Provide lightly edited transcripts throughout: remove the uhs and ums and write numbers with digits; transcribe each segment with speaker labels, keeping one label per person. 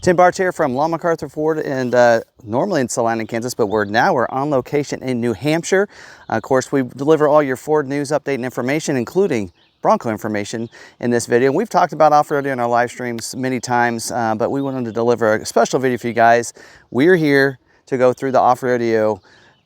Speaker 1: Tim Bartz here from McArthur Ford, and normally in Salina, Kansas, but we're on location in New Hampshire. Of course, we deliver all your Ford news, update, and information, including Bronco information in this video. We've talked about off-roading in our live streams many times, but we wanted to deliver a special video for you guys. We're here to go through the off-roadeo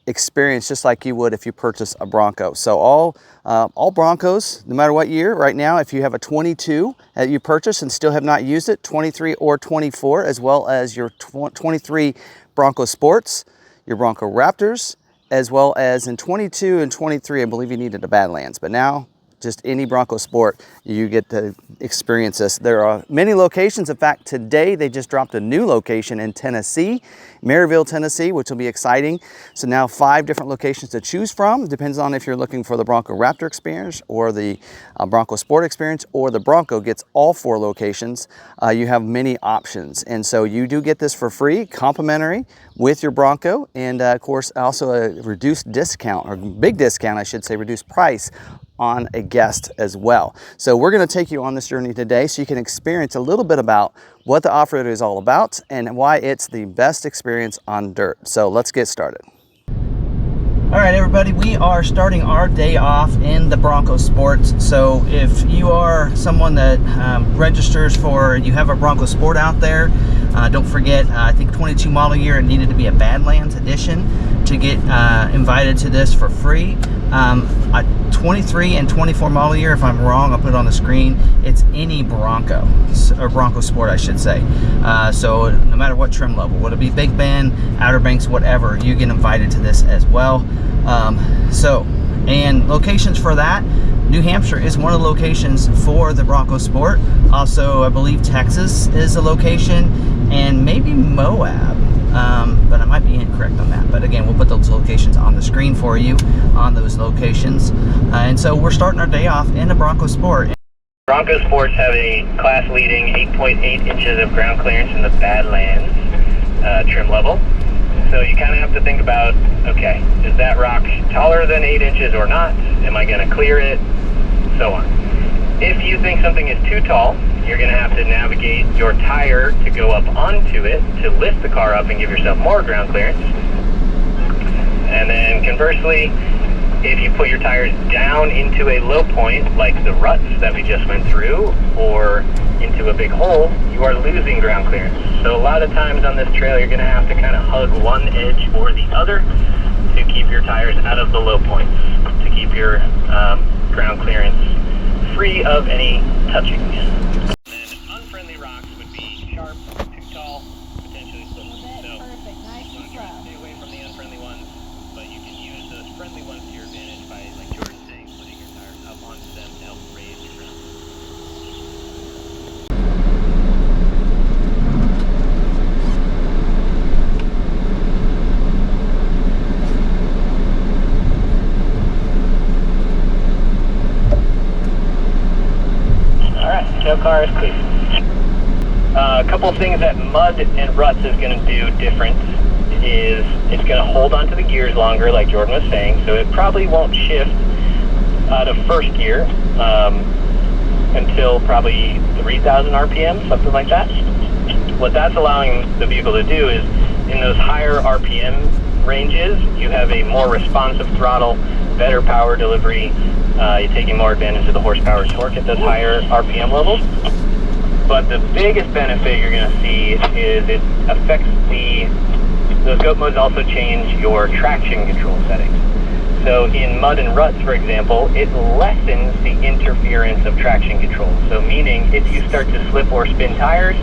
Speaker 1: experience just like you would if you purchase a Bronco. So all Broncos, no matter what year, right now, if you have a 22 that you purchase and still have not used it, 23 or 24, as well as your 23 Bronco Sports, your Bronco Raptors, as well as in 22 and 23, I believe you needed a Badlands, but now just any Bronco Sport, you get to experience this. There are many locations. In fact, today they just dropped a new location in Tennessee, Maryville, Tennessee, which will be exciting. So now 5 different locations to choose from. Depends on if you're looking for the Bronco Raptor experience or the Bronco Sport experience, or the Bronco gets all 4 locations. You have many options. And so you do get this for free, complimentary with your Bronco. And of course, also a reduced discount, or big discount, I should say, reduced price on a guest as well. So we're going to take you on this journey today so you can experience a little bit about what the off-road is all about and why it's the best experience on dirt. So let's get started. All right, everybody, we are starting our day off in the Bronco Sports. So if you are someone that registers for, you have a Bronco Sport out there, don't forget, I think 22 model year, it needed to be a Badlands edition to get invited to this for free. 23 and 24 model year, if I'm wrong, I'll put it on the screen. It's any Bronco, or Bronco Sport, I should say. So no matter what trim level, whether it be Big Bend, Outer Banks, whatever, you get invited to this as well. And locations for that, New Hampshire is one of the locations for the Bronco Sport. Also, I believe Texas is a location, and maybe Moab, but I might be incorrect on that. But again, we'll put those locations on the screen for you on those locations. And so we're starting our day off in a Bronco Sport.
Speaker 2: Bronco Sports have a class-leading 8.8 inches of ground clearance in the Badlands trim level. So you kind of have to think about, okay, is that rock taller than 8 inches or not? Am I going to clear it? So on. If you think something is too tall, you're going to have to navigate your tire to go up onto it to lift the car up and give yourself more ground clearance. And then conversely, if you put your tires down into a low point, like the ruts that we just went through, or into a big hole, you are losing ground clearance. So a lot of times on this trail, you're going to have to kind of hug one edge or the other to keep your tires out of the low points, to keep your ground clearance free of any touching. And unfriendly rocks would be sharp, too tall, potentially slippery. So
Speaker 3: perfect, nice and slow.
Speaker 2: Stay away from the unfriendly ones, but you can use those friendly ones to your advantage by, like George is saying, putting your tires up onto them to help raise your ground. Tail car is clear. A couple of things that mud and ruts is going to do different is it's going to hold onto the gears longer, like Jordan was saying, so it probably won't shift out of first gear until probably 3,000 RPM, something like that. What that's allowing the vehicle to do is, in those higher RPM ranges, you have a more responsive throttle, better power delivery. You're taking more advantage of the horsepower and torque at those higher RPM levels. But the biggest benefit you're going to see is it affects those goat modes also change your traction control settings. So in mud and ruts, for example, it lessens the interference of traction control. So meaning if you start to slip or spin tires,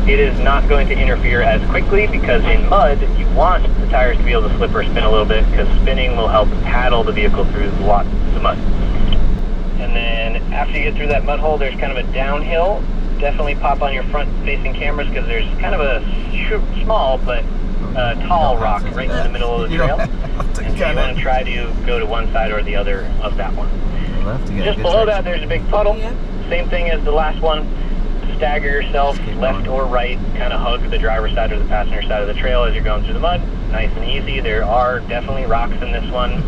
Speaker 2: it is not going to interfere as quickly, because in mud, you want the tires to be able to slip or spin a little bit, because spinning will help paddle the vehicle through lots of mud. And then after you get through that mud hole, there's kind of a downhill. Definitely pop on your front-facing cameras, because there's kind of a small but tall rock right in the middle of the trail. And so you want to try to go to one side or the other of that one. Just below that, there's a big puddle. Same thing as the last one. Stagger yourself left or right, kind of hug the driver's side or the passenger side of the trail as you're going through the mud. Nice and easy. There are definitely rocks in this one,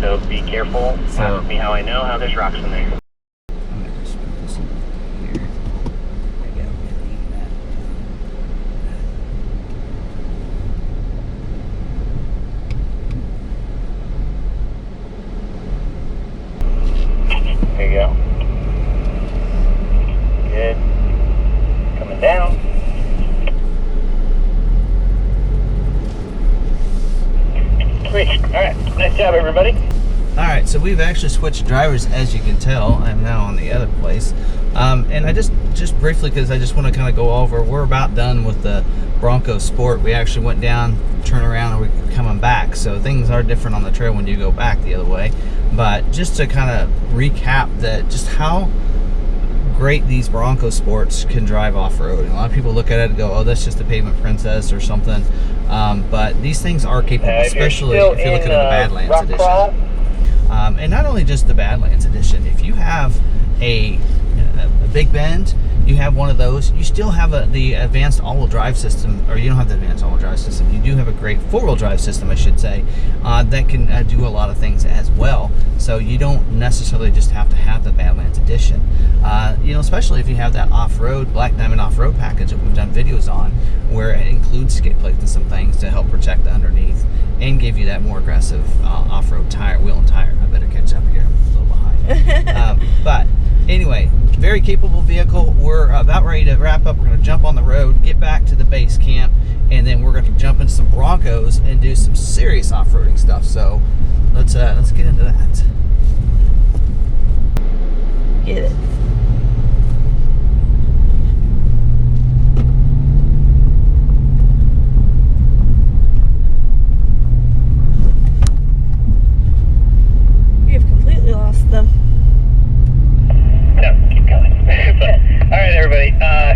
Speaker 2: so be careful. Ask me how I know how there's rocks in there. down. Sweet. All right. Nice job, everybody.
Speaker 1: All right, so we've actually switched drivers, as you can tell. I'm now on the other place. And I just briefly, because I just want to kind of go over, we're about done with the Bronco Sport. We actually went down, turn around, and we're coming back. So things are different on the trail when you go back the other way. But just to kind of recap that, just how great these Bronco Sports can drive off-road. A lot of people look at it and go, oh, that's just a pavement princess or something. But these things are capable, especially if you're looking at the Badlands edition. And not only just the Badlands edition, if you have a big bend, you have one of those, you still have the advanced all-wheel drive system, or you don't have the advanced all-wheel drive system, you do have a great four-wheel drive system, I should say, that can do a lot of things as well. So you don't necessarily just have to have the Badlands edition. You know, especially if you have that off-road, Black Diamond off-road package that we've done videos on, where it includes skate plates and some things to help protect the underneath and give you that more aggressive off-road tire, wheel and tire. I better catch up here, I'm a little behind. But anyway, very capable vehicle. We're about ready to wrap up. We're going to jump on the road, get back to the base camp, and then we're going to jump into some Broncos and do some serious off-roading stuff. So let's get into that.
Speaker 3: Get it. We have completely lost them.
Speaker 2: No, keep going. All right, everybody.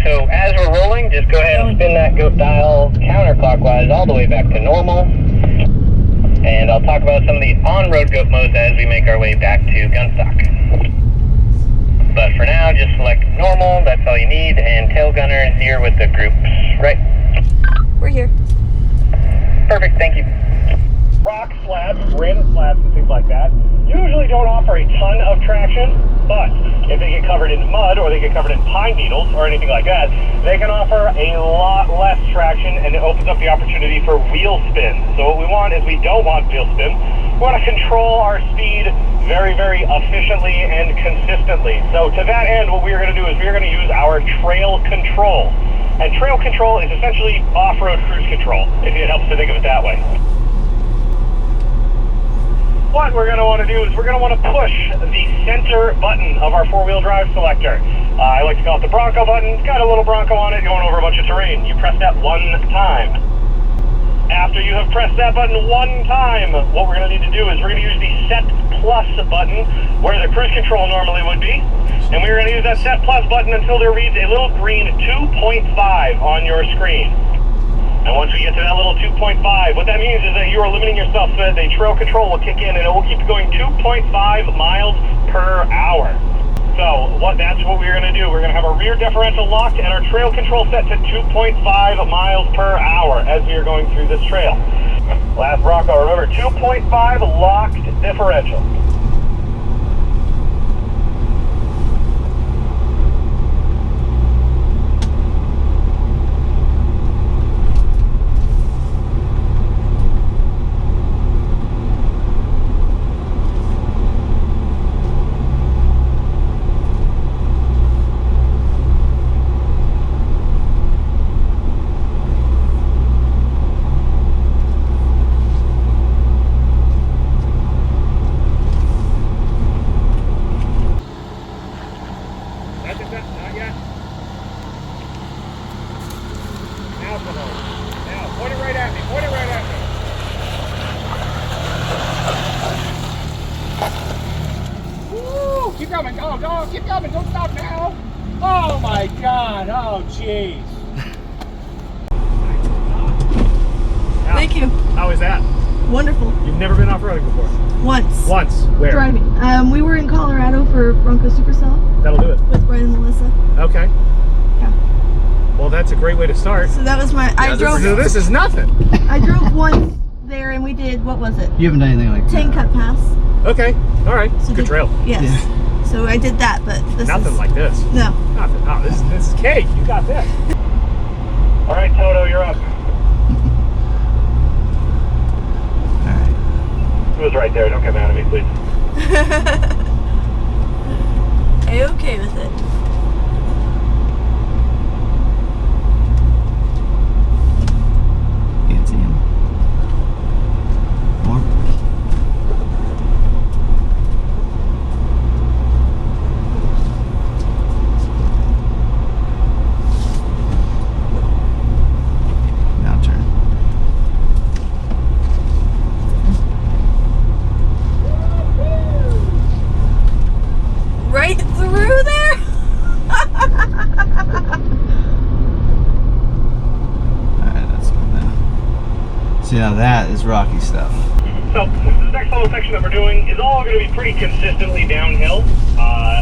Speaker 2: So as we're rolling, just go ahead and spin that goat dial counterclockwise all the way back to normal. And I'll talk about some of the on-road goat modes as we make our way back to gunstock. But for now, just select normal. That's all you need. And tail gunner is here with the groups, right?
Speaker 3: We're here.
Speaker 2: Perfect. Thank you. Rock slabs, random slabs, and things like that usually don't offer a ton of traction, but if they get covered in mud or they get covered in pine needles or anything like that, they can offer a lot less traction, and it opens up the opportunity for wheel spin. So what we want is we don't want wheel spin. We want to control our speed very, very efficiently and consistently. So to that end, what we're going to do is we're going to use our trail control. And trail control is essentially off-road cruise control, if it helps to think of it that way. What we're going to want to do is we're going to want to push the center button of our four-wheel drive selector. I like to call it the Bronco button. It's got a little Bronco on it going over a bunch of terrain. You press that one time. After you have pressed that button one time, what we're going to need to do is we're going to use the Set Plus button where the cruise control normally would be. And we're going to use that Set Plus button until there reads a little green 2.5 on your screen. And once we get to that little 2.5, what that means is that you are limiting yourself so that the trail control will kick in and it will keep going 2.5 miles per hour. So that's what we're going to do. We're going to have our rear differential locked and our trail control set to 2.5 miles per hour as we are going through this trail. Last Bronco, remember 2.5 locked differential.
Speaker 4: Keep coming. Oh, no, keep coming. Don't stop now. Oh, my God. Oh, jeez.
Speaker 3: Thank you.
Speaker 4: How is that?
Speaker 3: Wonderful.
Speaker 4: You've never been off-roading before?
Speaker 3: Once.
Speaker 4: Once? Where?
Speaker 3: Driving. We were in Colorado for Bronco Supercell.
Speaker 4: That'll do it.
Speaker 3: With Brian and Melissa.
Speaker 4: Okay.
Speaker 3: Yeah.
Speaker 4: Well, that's a great way to start.
Speaker 3: So that was my. I drove.
Speaker 4: So this is nothing.
Speaker 3: I drove once there, and we did. What was it?
Speaker 1: You haven't done anything like that.
Speaker 3: 10 Cut Pass.
Speaker 4: Okay. All right.
Speaker 3: So
Speaker 4: Good trail.
Speaker 3: Yes. Yeah. So I did that, but this
Speaker 4: Nothing
Speaker 3: is,
Speaker 4: like this.
Speaker 3: No.
Speaker 4: Nothing. Oh, this is cake. You got this.
Speaker 2: All right, Toto, you're up. It was right there. Don't come out of me, please.
Speaker 3: Are you okay with it?
Speaker 1: So now that is rocky stuff.
Speaker 2: So this next little section that we're doing is all going to be pretty consistently downhill.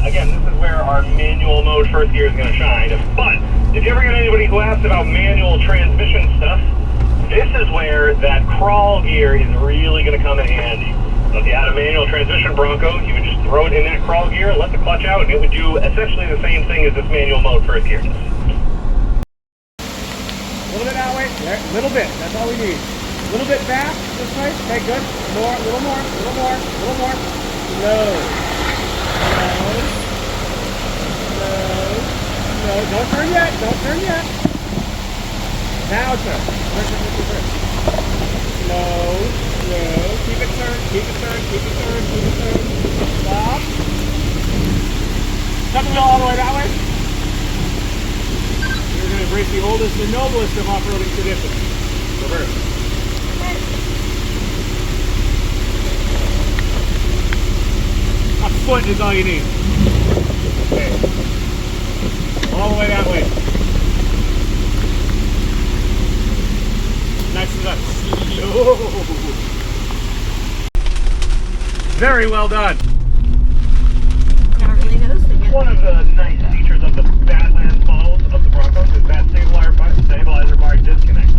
Speaker 2: Again, this is where our manual mode first gear is going to shine. But if you ever get anybody who asks about manual transmission stuff, this is where that crawl gear is really going to come in handy. So if you had a manual transmission Bronco, you would just throw it in that crawl gear, let the clutch out, and it would do essentially the same thing as this manual mode first gear does.
Speaker 4: A little bit that way. There, a little bit. That's all we need. A little bit back this way. Okay, good. More, a little more, a little more, a little more. Slow. Slow. Slow. Don't turn yet. Don't turn yet. Now turn. Turn. Slow. Slow. Keep it turned. Keep it turned. Keep it turned. Keep it turned. Stop. Cut the wheel all the way that way. We're going to embrace the oldest and noblest of off-roading traditions. Reverse. A foot is all you need. Okay. All the way that way. Nice and up. Slow. Very well done.
Speaker 3: Not really noticing it.
Speaker 2: One of the nice features of the Badlands models of the Broncos is that stabilizer bar disconnect.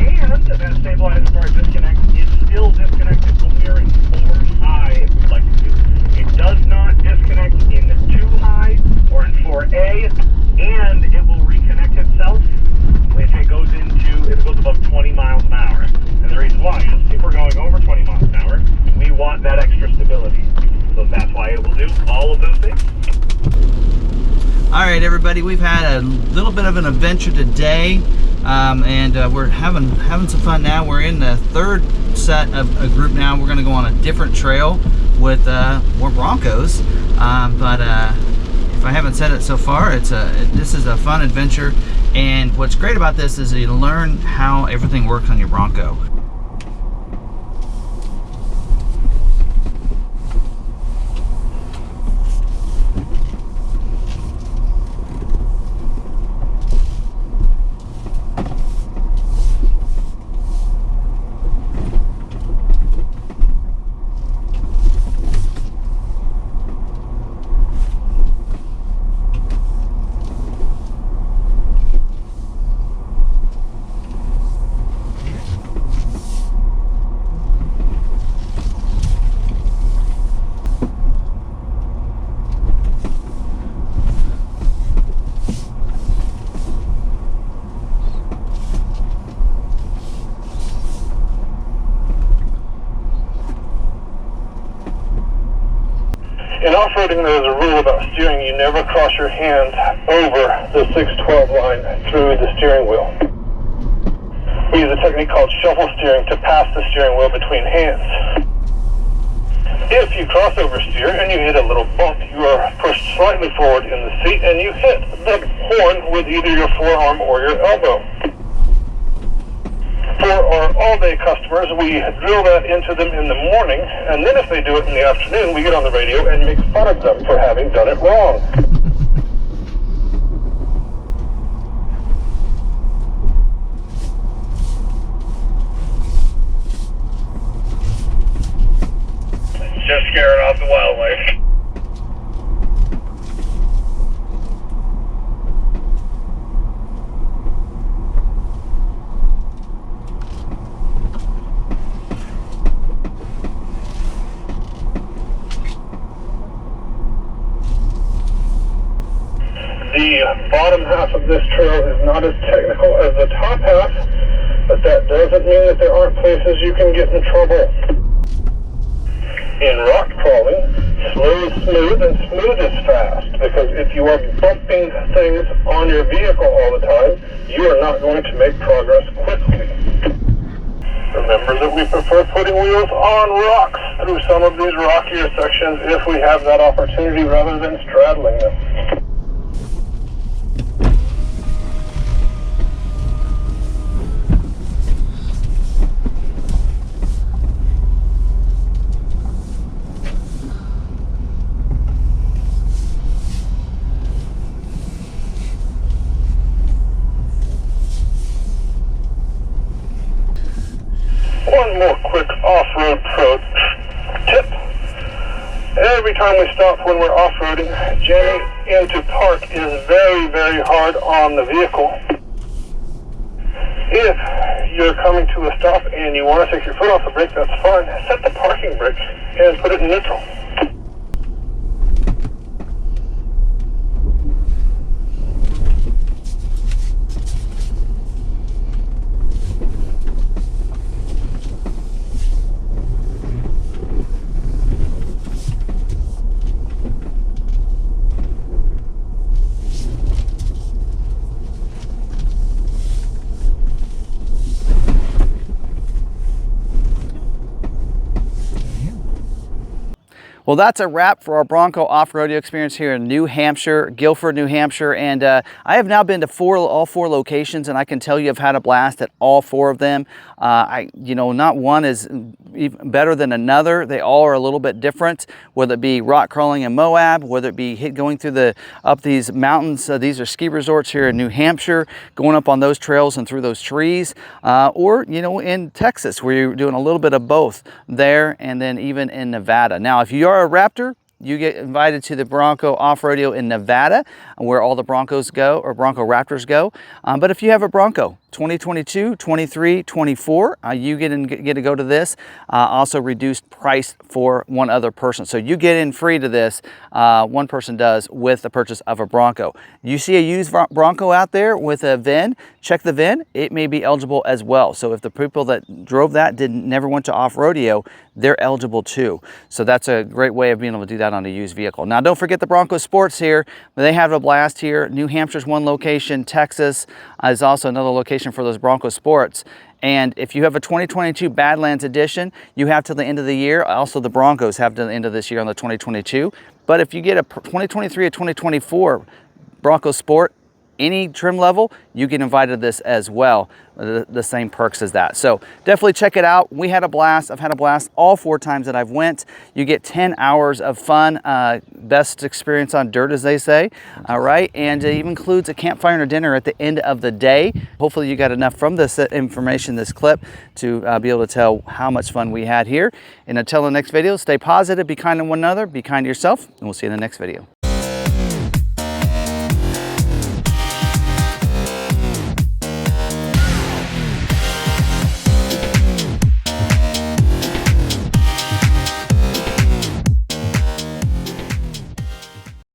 Speaker 2: And that stabilizer bar disconnect is still disconnected when we are in 4 high, if we'd like to do. It does not disconnect in 2 high or in 4A, and it will reconnect itself if it goes above 20 miles an hour. And the reason why is if we're going over 20 miles an hour, we want that extra stability. So that's why it will do all of those things.
Speaker 1: All right, everybody, we've had a little bit of an adventure today, and we're having some fun now. We're in the 3rd set of a group now. We're going to go on a different trail with more Broncos, but if I haven't said it so far, this is a fun adventure, and what's great about this is you learn how everything works on your Bronco.
Speaker 5: In off-roading, there's a rule about steering. You never cross your hand over the 612 line through the steering wheel. We use a technique called shuffle steering to pass the steering wheel between hands. If you crossover steer and you hit a little bump, you are pushed slightly forward in the seat and you hit the horn with either your forearm or your elbow. For our all-day customers, we drill that into them in the morning, and then if they do it in the afternoon, we get on the radio and make fun of them for having done it wrong. Just scaring off the wildlife. The bottom half of this trail is not as technical as the top half, but that doesn't mean that there aren't places you can get in trouble. In rock crawling, slow is smooth and smooth is fast, because if you are bumping things on your vehicle all the time, you are not going to make progress quickly. Remember that we prefer putting wheels on rocks through some of these rockier sections if we have that opportunity rather than straddling them. One more quick off-road pro tip. Every time we stop when we're off-roading, jamming into park is very, very hard on the vehicle. If you're coming to a stop and you want to take your foot off the brake, that's fine. Set the parking brake and put it in neutral.
Speaker 1: Well, that's a wrap for our Bronco Off-Roadeo experience here in New Hampshire, Guilford, New Hampshire. And I have now been to all four locations, and I can tell you I've had a blast at all four of them. Not one is even better than another. They all are a little bit different, whether it be rock crawling in Moab, whether it be going through up these mountains. These are ski resorts here in New Hampshire, going up on those trails and through those trees, or, in Texas, where you're doing a little bit of both there, and then even in Nevada. Now, if you are a Raptor, you get invited to the Bronco Off-Roadeo in Nevada, where all the Broncos go, or Bronco Raptors go. But if you have a Bronco, 2022, 23, 24, you get to go to this. Also reduced price for one other person. So you get in free to this, one person does, with the purchase of a Bronco. You see a used Bronco out there with a VIN, check the VIN, it may be eligible as well. So if the people that drove that never went to off-rodeo, they're eligible too. So that's a great way of being able to do that on a used vehicle. Now, don't forget the Bronco Sports here. They have a blast here. New Hampshire's one location. Texas is also another location for those Bronco Sports. And if you have a 2022 Badlands edition, you have till the end of the year. Also, the Broncos have to the end of this year on the 2022. But if you get a 2023 or 2024 Bronco Sport, any trim level, you get invited to this as well. The same perks as that. So definitely check it out. We had a blast. I've had a blast all four times that I've went. You get 10 hours of fun. Best experience on dirt, as they say. All right. And it even includes a campfire and a dinner at the end of the day. Hopefully you got enough from this information, this clip, to be able to tell how much fun we had here. And until the next video, stay positive, be kind to one another, be kind to yourself, and we'll see you in the next video.